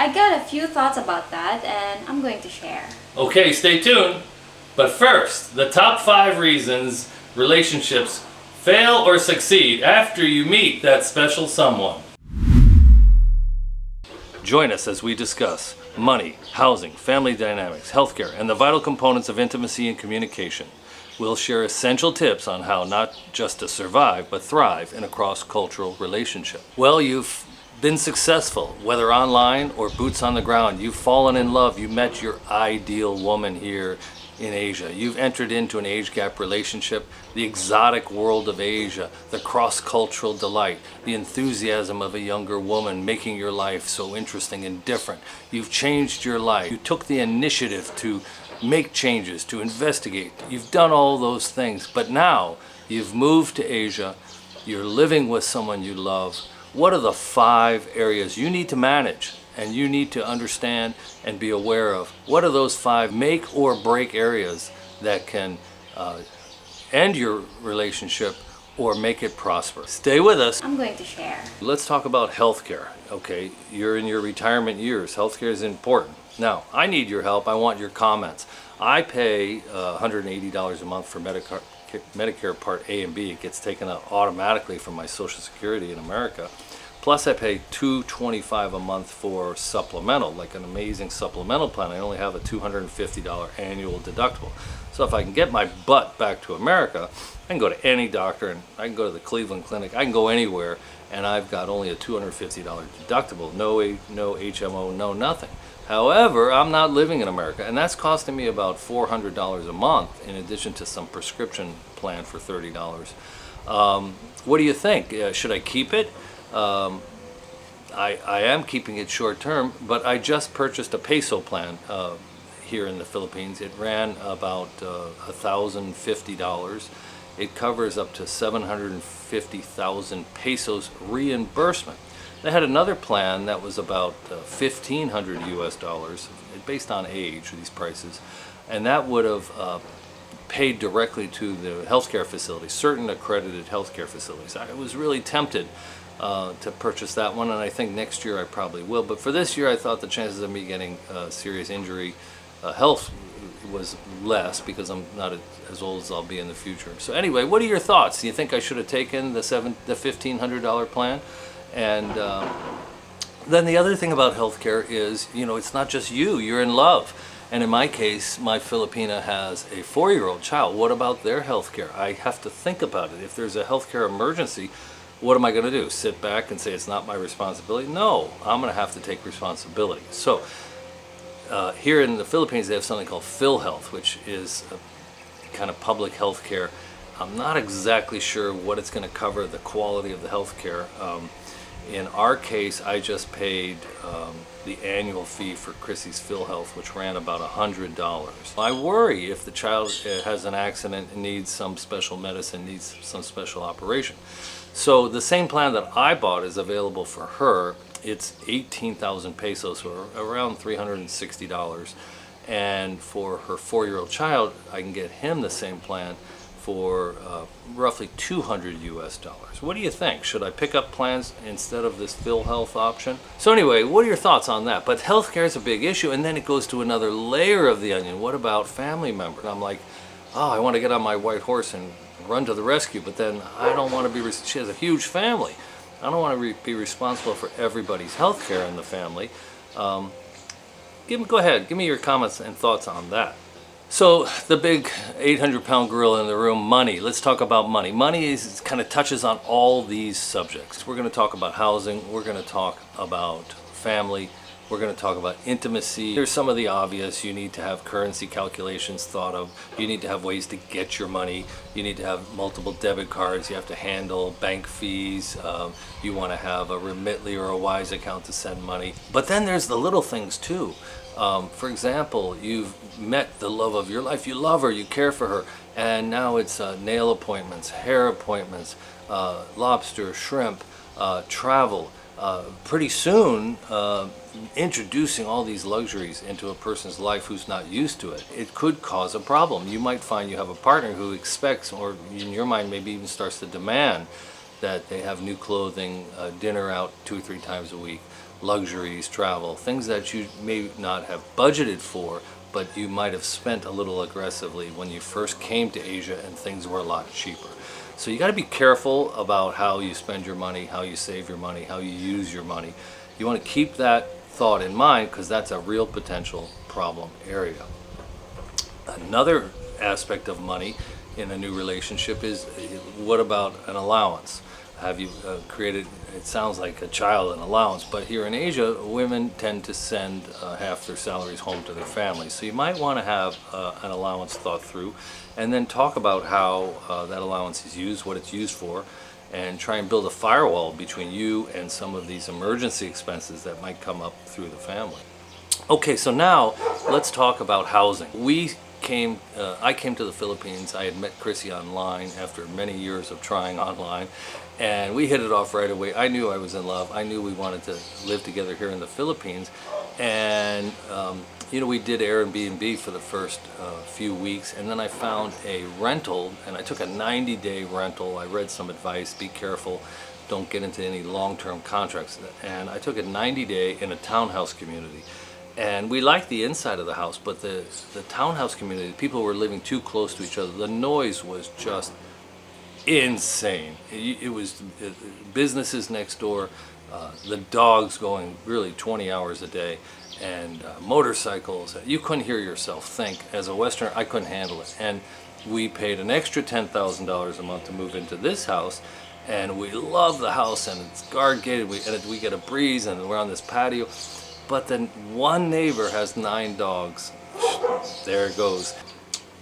I got a few thoughts about that and I'm going to share. Okay, stay tuned. But first, the top 5 reasons relationships fail or succeed after you meet that special someone. Join us as we discuss money, housing, family dynamics, healthcare, and the vital components of intimacy and communication. We'll share essential tips on how not just to survive, but thrive in a cross-cultural relationship. Well, you've been successful, whether online or boots on the ground. You've fallen in love. You met your ideal woman here in Asia. You've entered into an age gap relationship, the exotic world of Asia, the cross-cultural delight, the enthusiasm of a younger woman making your life so interesting and different. You've changed your life. You took the initiative to make changes, to investigate. You've done all those things, but now you've moved to Asia. You're living with someone you love. What are the 5 areas you need to manage and you need to understand and be aware of? What are those 5 make or break areas that can end your relationship or make it prosperous? Stay with us. I'm going to share. Let's talk about healthcare. Okay, you're in your retirement years. Healthcare is important. Now, I need your help. I want your comments. I pay $180 a month for Medicare Part A and B. It gets taken out automatically from my Social Security in America. Plus I pay $225 a month for supplemental, like an amazing supplemental plan. I only have a $250 annual deductible. So if I can get my butt back to America, I can go to any doctor, and I can go to the Cleveland Clinic. I can go anywhere, and I've got only a $250 deductible. No HMO, no nothing. However, I'm not living in America, and that's costing me about $400 a month in addition to some prescription plan for $30. What do you think? Should I keep it? I am keeping it short term, but I just purchased a peso plan here in the Philippines. It ran about $1,050. It covers up to 750,000 pesos reimbursement. They had another plan that was about $1,500 US, based on age, these prices, and that would have paid directly to the healthcare facilities, certain accredited healthcare facilities. I was really tempted to purchase that one, and I think next year I probably will. But for this year, I thought the chances of me getting serious injury, health was less because I'm not as old as I'll be in the future. So anyway, what are your thoughts? Do you think I should have taken the $1,500 plan? And then the other thing about healthcare is, you know, it's not just you're in love. And in my case, my Filipina has a 4-year-old child. What about their healthcare? I have to think about it. If there's a healthcare emergency, what am I going to do? Sit back and say it's not my responsibility? No, I'm going to have to take responsibility. So here in the Philippines, they have something called PhilHealth, which is a kind of public health care. I'm not exactly sure what it's going to cover, the quality of the health care. In our case, I just paid the annual fee for Chrissy's PhilHealth, which ran about $100. I worry if the child has an accident and needs some special medicine, needs some special operation. So the same plan that I bought is available for her. It's 18,000 pesos, or around $360. And for her 4-year-old child, I can get him the same plan for roughly $200 US. What do you think? Should I pick up plans instead of this PhilHealth option? So anyway, what are your thoughts on that? But healthcare is a big issue, and then it goes to another layer of the onion. What about family members? I'm like, oh, I want to get on my white horse and run to the rescue, but then I don't want to be, she has a huge family. I don't want to be responsible for everybody's healthcare in the family. Go ahead, give me your comments and thoughts on that. So the big 800-pound gorilla in the room, money. Let's talk about money. Money kind of touches on all these subjects. We're going to talk about housing. We're going to talk about family. We're going to talk about intimacy. Here's some of the obvious. You need to have currency calculations thought of. You need to have ways to get your money. You need to have multiple debit cards. You have to handle bank fees. You want to have a Remitly or a Wise account to send money. But then there's the little things too. For example, you've met the love of your life. You love her, you care for her, and now it's nail appointments, hair appointments, lobster, shrimp, travel. Pretty soon, introducing all these luxuries into a person's life who's not used to it, it could cause a problem. You might find you have a partner who expects, or in your mind maybe even starts to demand, that they have new clothing, dinner out 2 or 3 times a week, luxuries, travel, things that you may not have budgeted for, but you might have spent a little aggressively when you first came to Asia and things were a lot cheaper. So you got to be careful about how you spend your money, how you save your money, how you use your money. You want to keep that thought in mind because that's a real potential problem area. Another aspect of money in a new relationship is, what about an allowance? Have you created, it sounds like a child, an allowance, but here in Asia, women tend to send half their salaries home to their families. So you might want to have an allowance thought through, and then talk about how that allowance is used, what it's used for, and try and build a firewall between you and some of these emergency expenses that might come up through the family. Okay, so now let's talk about housing. I came to the Philippines. I had met Chrissy online after many years of trying online, and we hit it off right away. I knew I was in love. I knew we wanted to live together here in the Philippines, and we did Airbnb for the first few weeks, and then I found a rental, and I took a 90-day rental. I read some advice: be careful, don't get into any long-term contracts, and I took a 90-day in a townhouse community. And we liked the inside of the house, but the townhouse community, people were living too close to each other. The noise was just insane. It was businesses next door, the dogs going really 20 hours a day, and motorcycles. You couldn't hear yourself think. As a Westerner, I couldn't handle it. And we paid an extra $10,000 a month to move into this house, and we love the house, and it's guard gated. We get a breeze, and we're on this patio. But then one neighbor has 9 dogs. There it goes.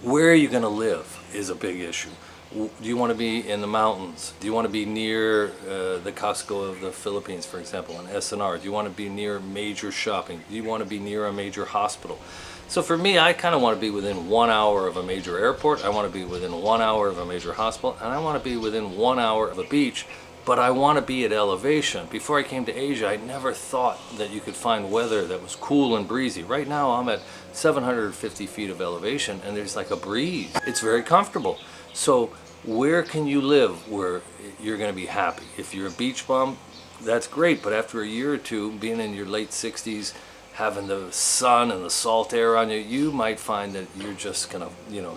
Where are you going to live is a big issue. Do you want to be in the mountains? Do you want to be near the Costco of the Philippines, for example, in SNR? Do you want to be near major shopping? Do you want to be near a major hospital? So for me, I kind of want to be within 1 hour of a major airport. I want to be within 1 hour of a major hospital. And I want to be within 1 hour of a beach. But I want to be at elevation. Before I came to Asia, I never thought that you could find weather that was cool and breezy. Right now, I'm at 750 feet of elevation, and there's like a breeze. It's very comfortable. So where can you live where you're going to be happy? If you're a beach bum, that's great. But after a year or two, being in your late 60s, having the sun and the salt air on you, you might find that you're just going to,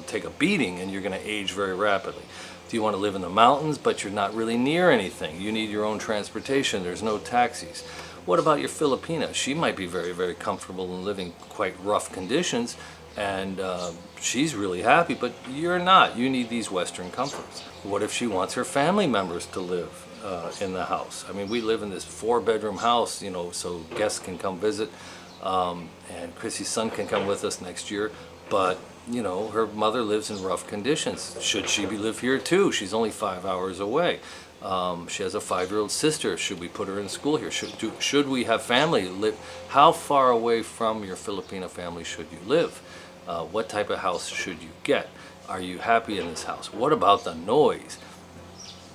take a beating, and you're going to age very rapidly. Do you want to live in the mountains, but you're not really near anything? You need your own transportation. There's no taxis. What about your Filipina? She might be very, very comfortable in living quite rough conditions, and she's really happy, but you're not. You need these Western comforts. What if she wants her family members to live in the house? I mean, we live in this 4-bedroom house, so guests can come visit, and Chrissy's son can come with us next year, but her mother lives in rough conditions. Should she live here too? She's only 5 hours away. She has a 5-year-old sister. Should we put her in school here? Should we have family live? How far away from your Filipino family should you live? What type of house should you get? Are you happy in this house? What about the noise?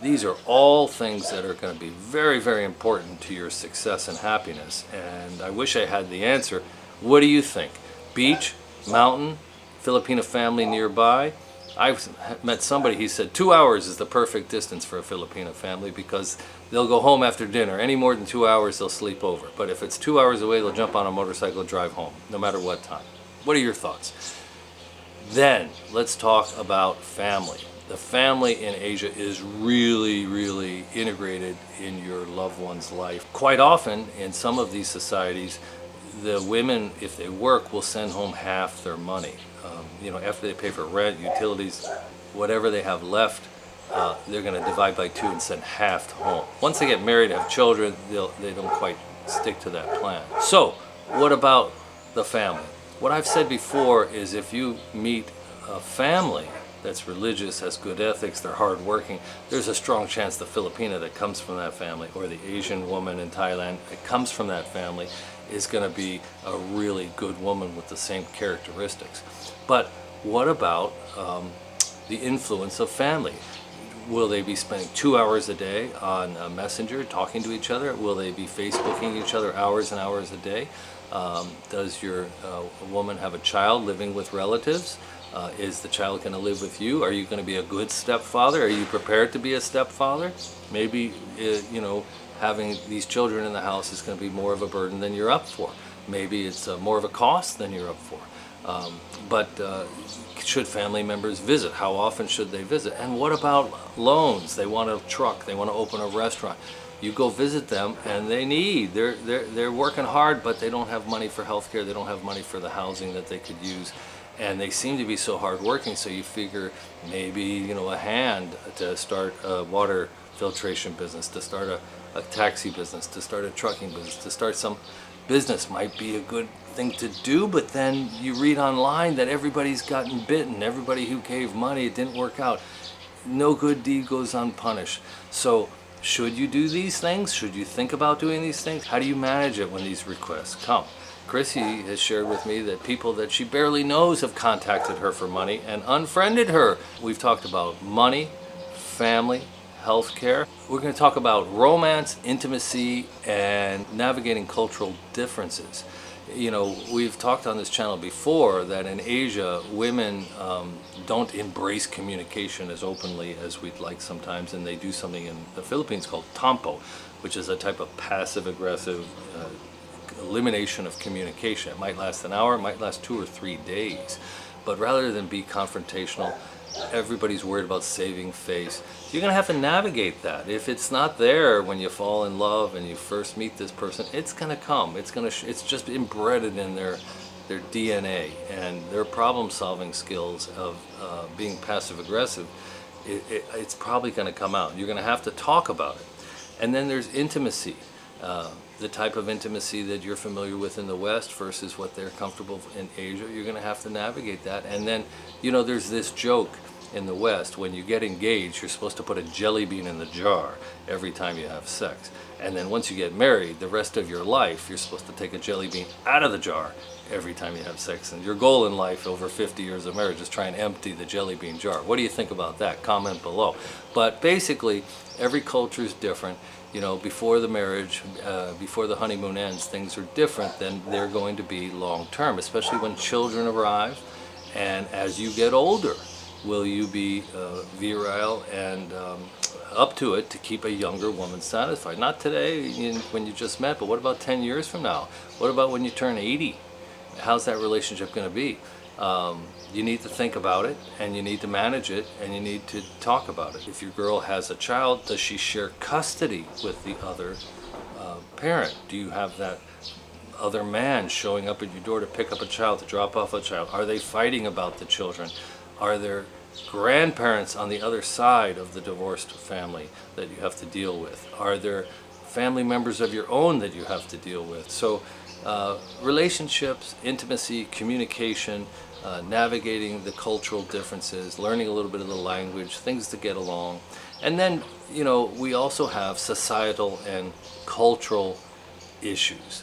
These are all things that are going to be very, very important to your success and happiness. And I wish I had the answer. What do you think? Beach? Mountain? Filipino family nearby? I've met somebody, he said 2 hours is the perfect distance for a Filipino family because they'll go home after dinner. Any more than 2 hours, they'll sleep over. But if it's 2 hours away, they'll jump on a motorcycle and drive home, no matter what time. What are your thoughts? Then, let's talk about family. The family in Asia is really, really integrated in your loved one's life. Quite often, in some of these societies, the women, if they work, will send home half their money. After they pay for rent, utilities, whatever they have left, they're going to divide by 2 and send half home. Once they get married and have children, they don't quite stick to that plan. So, what about the family? What I've said before is if you meet a family that's religious, has good ethics, they're hardworking, there's a strong chance the Filipina that comes from that family, or the Asian woman in Thailand that comes from that family, is going to be a really good woman with the same characteristics. But what about the influence of family? Will they be spending 2 hours a day on Messenger talking to each other? Will they be Facebooking each other hours and hours a day? Does your woman have a child living with relatives? Is the child going to live with you? Are you going to be a good stepfather? Are you prepared to be a stepfather? Maybe, having these children in the house is going to be more of a burden than you're up for. Maybe it's more of a cost than you're up for. But should family members visit? How often should they visit? And what about loans? They want a truck, they want to open a restaurant. You go visit them and they're working hard, but they don't have money for health care, they don't have money for the housing that they could use. And they seem to be so hardworking, so you figure maybe, a hand to start a water filtration business, to start a taxi business, to start a trucking business, to start some business might be a good thing to do. But then you read online that everybody's gotten bitten. Everybody who gave money, it didn't work out. No good deed goes unpunished. So should you do these things? Should you think about doing these things? How do you manage it when these requests come? Chrissy has shared with me that people that she barely knows have contacted her for money and unfriended her. We've talked about money, family, healthcare. We're going to talk about romance, intimacy, and navigating cultural differences. We've talked on this channel before that in Asia, women don't embrace communication as openly as we'd like sometimes, and they do something in the Philippines called tampo, which is a type of passive-aggressive elimination of communication. It might last an hour, it might last 2 or 3 days, but rather than be confrontational, everybody's worried about saving face. You're going to have to navigate that. If it's not there when you fall in love and you first meet this person, it's going to come. It's just embedded in their DNA, and their problem-solving skills of being passive-aggressive. It's probably going to come out. You're going to have to talk about it. And then there's intimacy. The type of intimacy that you're familiar with in the West versus what they're comfortable in Asia, you're going to have to navigate that. And then, there's this joke in the West, when you get engaged, you're supposed to put a jelly bean in the jar every time you have sex. And then once you get married, the rest of your life, you're supposed to take a jelly bean out of the jar every time you have sex. And your goal in life over 50 years of marriage is try and empty the jelly bean jar. What do you think about that? Comment below. But basically, every culture is different. Before the marriage, before the honeymoon ends, things are different than they're going to be long term, especially when children arrive. And as you get older, will you be virile and up to it to keep a younger woman satisfied? Not today when you just met, but what about 10 years from now? What about when you turn 80? How's that relationship going to be? You need to think about it, and you need to manage it, and you need to talk about it. If your girl has a child, does she share custody with the other parent? Do you have that other man showing up at your door to pick up a child, to drop off a child? Are they fighting about the children? Are there grandparents on the other side of the divorced family that you have to deal with? Are there family members of your own that you have to deal with? So relationships, intimacy, communication, navigating the cultural differences, learning a little bit of the language, things to get along. And then, we also have societal and cultural issues.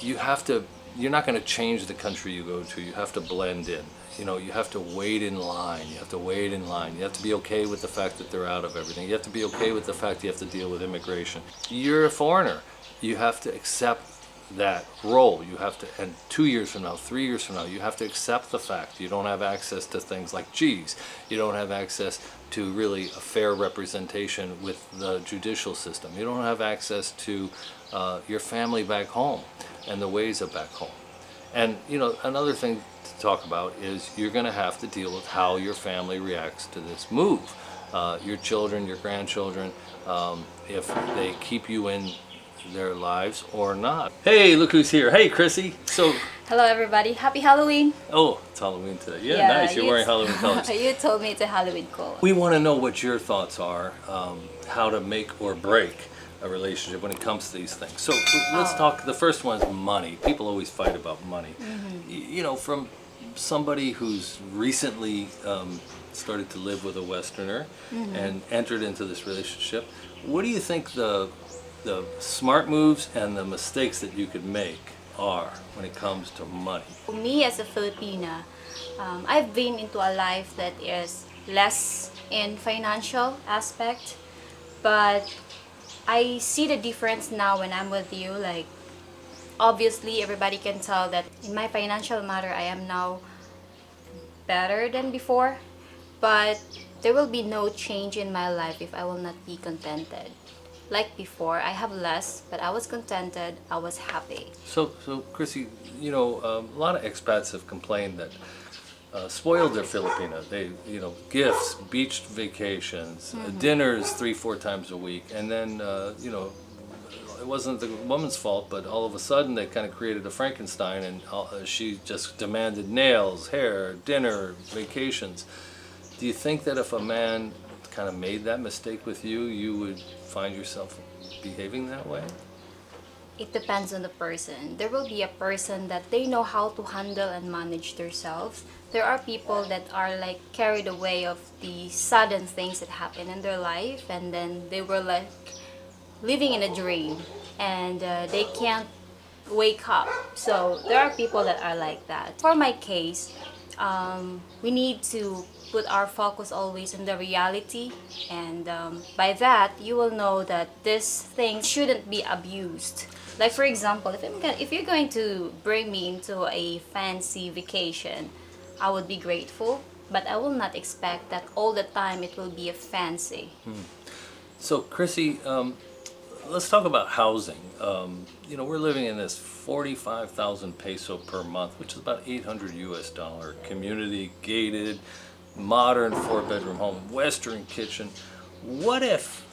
You're not going to change the country you go to. You have to blend in. You have to wait in line. You have to wait in line. You have to be okay with the fact that they're out of everything. You have to be okay with the fact you have to deal with immigration. You're a foreigner. You have to accept that role. You have to, and 2 years from now, 3 years from now, you have to accept the fact you don't have access to things like G's. You don't have access to really a fair representation with the judicial system. You don't have access to your family back home and the ways of back home. And another thing to talk about is you're going to have to deal with how your family reacts to this move. Your children, your grandchildren, if they keep you in their lives or not. Hey, look who's here. Hey, Chrissy. So, Hello everybody, happy Halloween! oh, it's Halloween today. Yeah, nice. You're wearing Halloween colors. You told me it's a Halloween call. We want to know what your thoughts are, how to make or break a relationship when it comes to these things. So let's talk. The first one is money. People always fight about money. From somebody who's recently started to live with a Westerner and entered into this relationship, what do you think the smart moves and the mistakes that you could make are when it comes to money? Me as a Filipina, I've been into a life that is less in financial aspect, but I see the difference now when I'm with you. Like, obviously everybody can tell that in my financial matter I am now better than before, but there will be no change in my life if I will not be contented. like before. I have less, but I was contented. I was happy. So Chrissy, a lot of expats have complained that spoiled their Filipina. They, gifts, beach vacations, dinners 3-4 times a week, and then, it wasn't the woman's fault, but all of a sudden they kind of created a Frankenstein, and she just demanded nails, hair, dinner, vacations. Do you think that if a man kind of made that mistake with you, you would find yourself behaving that way? It depends on the person. There will be a person that they know how to handle and manage themselves. There are people that are like carried away of the sudden things that happen in their life, and then they were like living in a dream, and they can't wake up. So there are people that are like that. For my case, we need to put our focus always on the reality, and by that you will know that this thing shouldn't be abused. Like for example, if you're going to bring me into a fancy vacation, I would be grateful, but I will not expect that all the time it will be a fancy. So, Chrissy, let's talk about housing. We're living in this 45,000 peso per month, which is about $800 community, gated, modern 4-bedroom home, Western kitchen. What if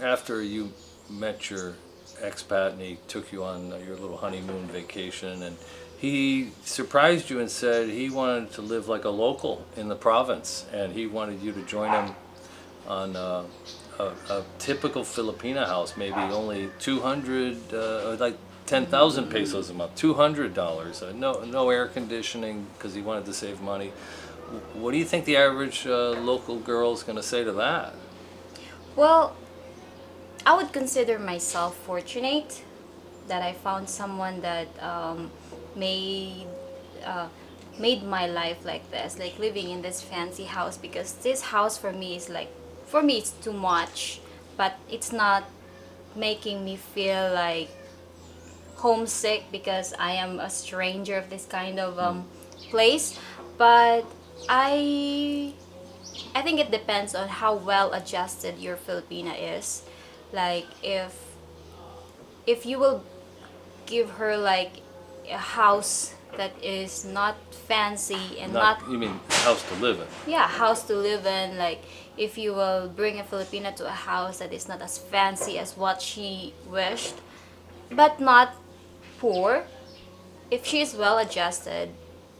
after you met your expat and he took you on your little honeymoon vacation, and he surprised you and said he wanted to live like a local in the province, and he wanted you to join him on a typical Filipina house, maybe only 200, like 10,000 pesos a month, $200, no air conditioning because he wanted to save money. What do you think the average local girl is going to say to that? Well, I would consider myself fortunate that I found someone that made made my life like this, like living in this fancy house, because this house for me is like, for me it's too much, but it's not making me feel like homesick because I am a stranger of this kind of place. But I think it depends on how well adjusted your Filipina is. Like if you will give her like a house that is not fancy and not, You mean house to live in? yeah, house to live in, like if you will bring a Filipina to a house that is not as fancy as what she wished, but not poor, if she is well adjusted,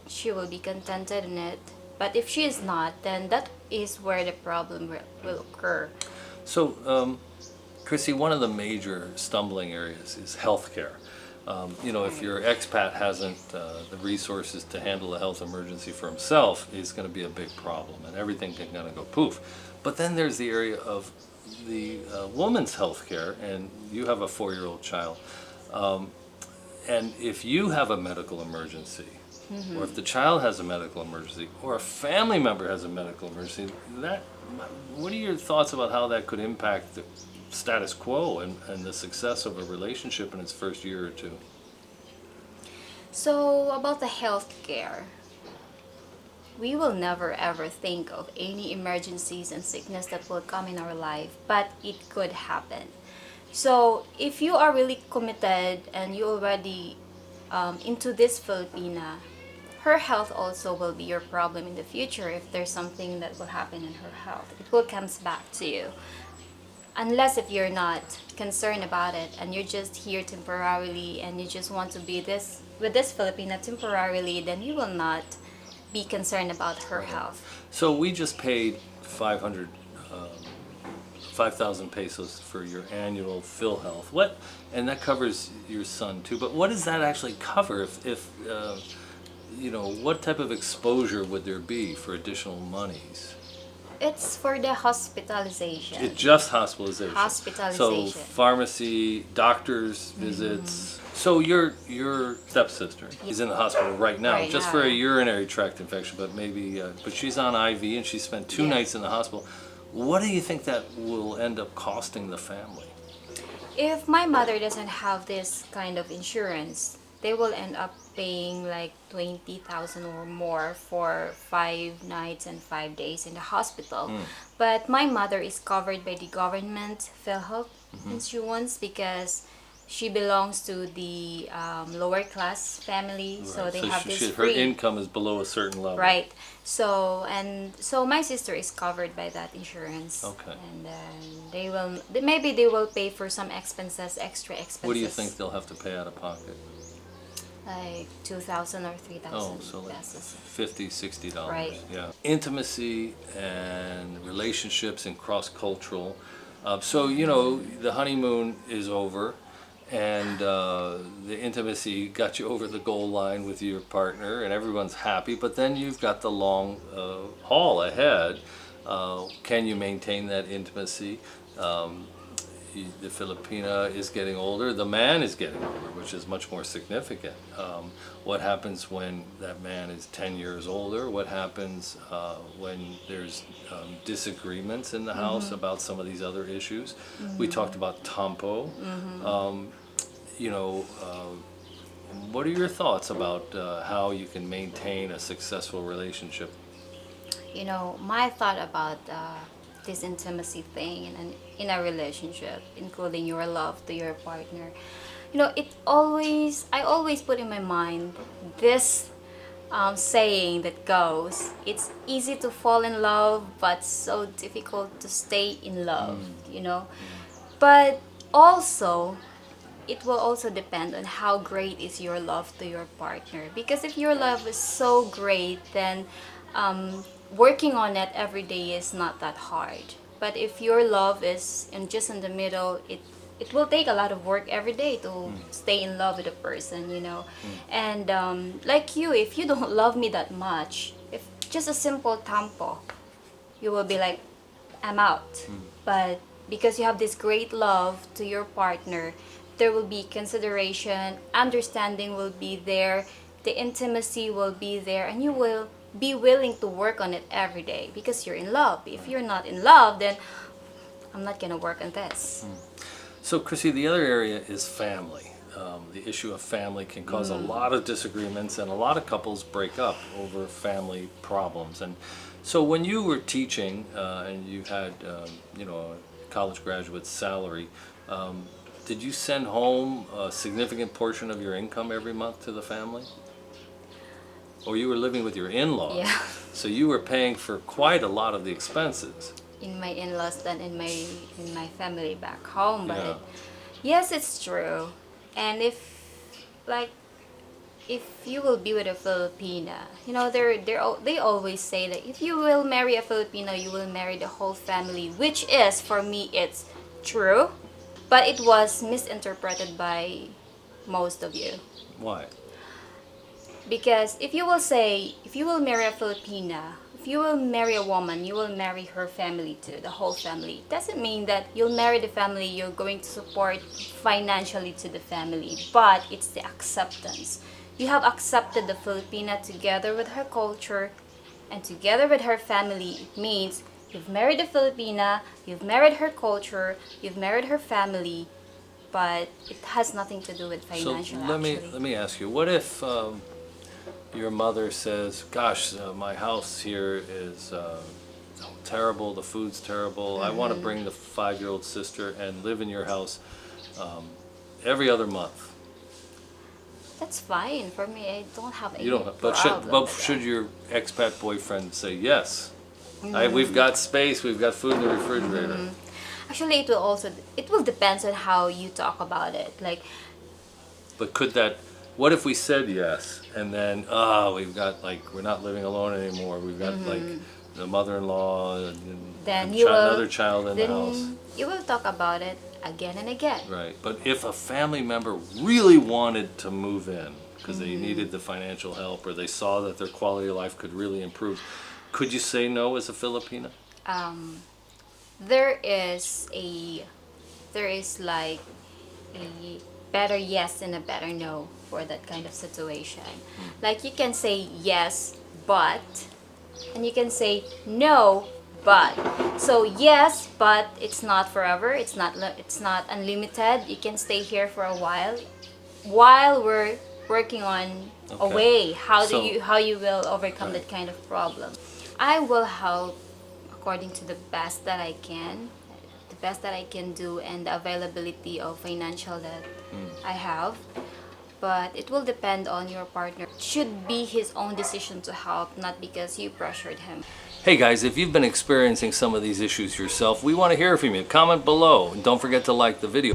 she will be contented in it. But if she is not, then that is where the problem will occur. So, Chrissy, one of the major stumbling areas is healthcare. If your expat hasn't the resources to handle a health emergency for himself, it's going to be a big problem, and everything can kind of go poof. But then there's the area of the woman's healthcare, and you have a 4-year-old child. And if you have a medical emergency, or if the child has a medical emergency, or a family member has a medical emergency, what are your thoughts about how that could impact the status quo and the success of a relationship in its first year or two? So about the healthcare, we will never ever think of any emergencies and sickness that will come in our life, but it could happen. So if you are really committed and you already into this Filipina, her health also will be your problem in the future. If there's something that will happen in her health, it will comes back to you. Unless if you're not concerned about it and you're just here temporarily and you just want to be this with this Filipina temporarily, then you will not be concerned about her health. So we just paid 5,000 pesos for your annual PhilHealth. And that covers your son too. But what does that actually cover? If what type of exposure would there be for additional monies? It's for the hospitalization. It's just hospitalization. So Hospitalization. pharmacy, doctor's visits. So your stepsister is in the hospital right now, Right just now. for a urinary tract infection, but but she's on IV and she spent 2 Yes. nights in the hospital. What do you think that will end up costing the family? If my mother doesn't have this kind of insurance, they will end up paying like 20,000 or more for 5 nights and 5 days in the hospital. But my mother is covered by the government PhilHealth, insurance because she belongs to the lower class family, so Right. they So have this her free. income is below a certain level. Right. So my sister is covered by that insurance. Okay. And then maybe they will pay for some expenses, extra expenses. What do you think they'll have to pay out of pocket? Like 2,000 or 3,000 Oh, so like pesos. $50, $60. Right. Yeah. Intimacy and relationships and cross-cultural. So, you know, the honeymoon is over and the intimacy got you over the goal line with your partner and everyone's happy, but then you've got the long haul ahead. Can you maintain that intimacy? The Filipina is getting older, the man is getting older, which is much more significant. What happens when that man is 10 years older? What happens when there's disagreements in the house about some of these other issues? We talked about tampo. You know, what are your thoughts about how you can maintain a successful relationship? You know, my thought about this intimacy thing in a relationship, including your love to your partner, you know, I always put in my mind this saying that goes, it's easy to fall in love, but so difficult to stay in love, you know. But also, it will also depend on how great is your love to your partner. Because if your love is so great, then working on it every day is not that hard. But if your love is just in the middle, it will take a lot of work every day to stay in love with a person, you know. And like you, if you don't love me that much, if just a simple tampo, you will be like, I'm out. But because you have this great love to your partner, there will be consideration, understanding will be there, the intimacy will be there, and you will be willing to work on it every day because you're in love. If you're not in love, then I'm not gonna work on this. So, Chrissy, the other area is family. The issue of family can cause a lot of disagreements, and a lot of couples break up over family problems. And so, when you were teaching and you had, you know, a college graduate's salary, did you send home a significant portion of your income every month to the family? Or you were living with your in-laws, Yeah. so you were paying for quite a lot of the expenses. In my in-laws than in my family back home. But Yeah. yes, it's true. And like if you will be with a Filipina, you know, they always say that if you will marry a Filipino, you will marry the whole family, which is, for me, it's true, but it was misinterpreted by most of you. Why? Because if you will marry a Filipina, if you will marry a woman, you will marry her family too, the whole family. It doesn't mean that you'll marry the family, you're going to support financially to the family, but it's the acceptance. You have accepted the Filipina together with her culture and together with her family. It means you've married the Filipina, you've married her culture, you've married her family, but it has nothing to do with financial. So let me ask you, what if your mother says, gosh, my house here is terrible, the food's terrible, I want to bring the 5-year-old sister and live in your house every other month? That's fine for me. I don't have any You don't, problem but with should that. your expat boyfriend say yes? We've got space, we've got food in the refrigerator. Actually, it will depend on how you talk about it. Like, But what if we said yes and then, we've got, like, we're not living alone anymore, we've got like the mother-in-law and then another child in the then house. you will talk about it again and again. Right, but if a family member really wanted to move in because they needed the financial help or they saw that their quality of life could really improve, could you say no as a Filipina? There is like a better yes and a better no for that kind of situation. Like, you can say yes, but, and you can say no, but. So yes, but it's not forever. It's not unlimited. You can stay here for a while we're working on a Okay. way how So- you will overcome that kind of problem. I will help according to the best that I can, the the best that I can do and the availability of financial that I have. But it will depend on your partner. It should be his own decision to help, not because you pressured him. Hey guys, if you've been experiencing some of these issues yourself, we want to hear from you. Comment below and don't forget to like the video.